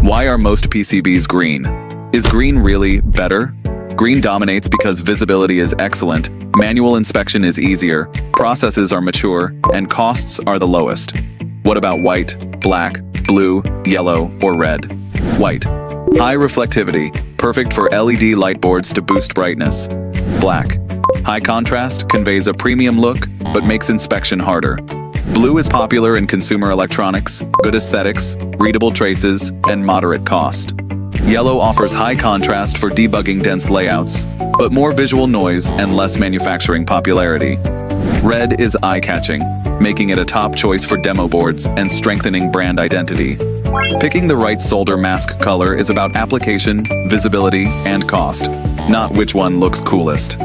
Why are most PCBs green? Is green really better? Green dominates because visibility is excellent, manual inspection is easier, processes are mature, and costs are the lowest. What about white, black, blue, yellow, or red? White. High reflectivity, perfect for LED light boards to boost brightness. Black. High contrast, conveys a premium look, but makes inspection harder. Blue is popular in consumer electronics, good aesthetics, readable traces, and moderate cost. Yellow offers high contrast for debugging dense layouts, but more visual noise and less manufacturing popularity. Red is eye-catching, making it a top choice for demo boards and strengthening brand identity. Picking the right solder mask color is about application, visibility, and cost, not which one looks coolest.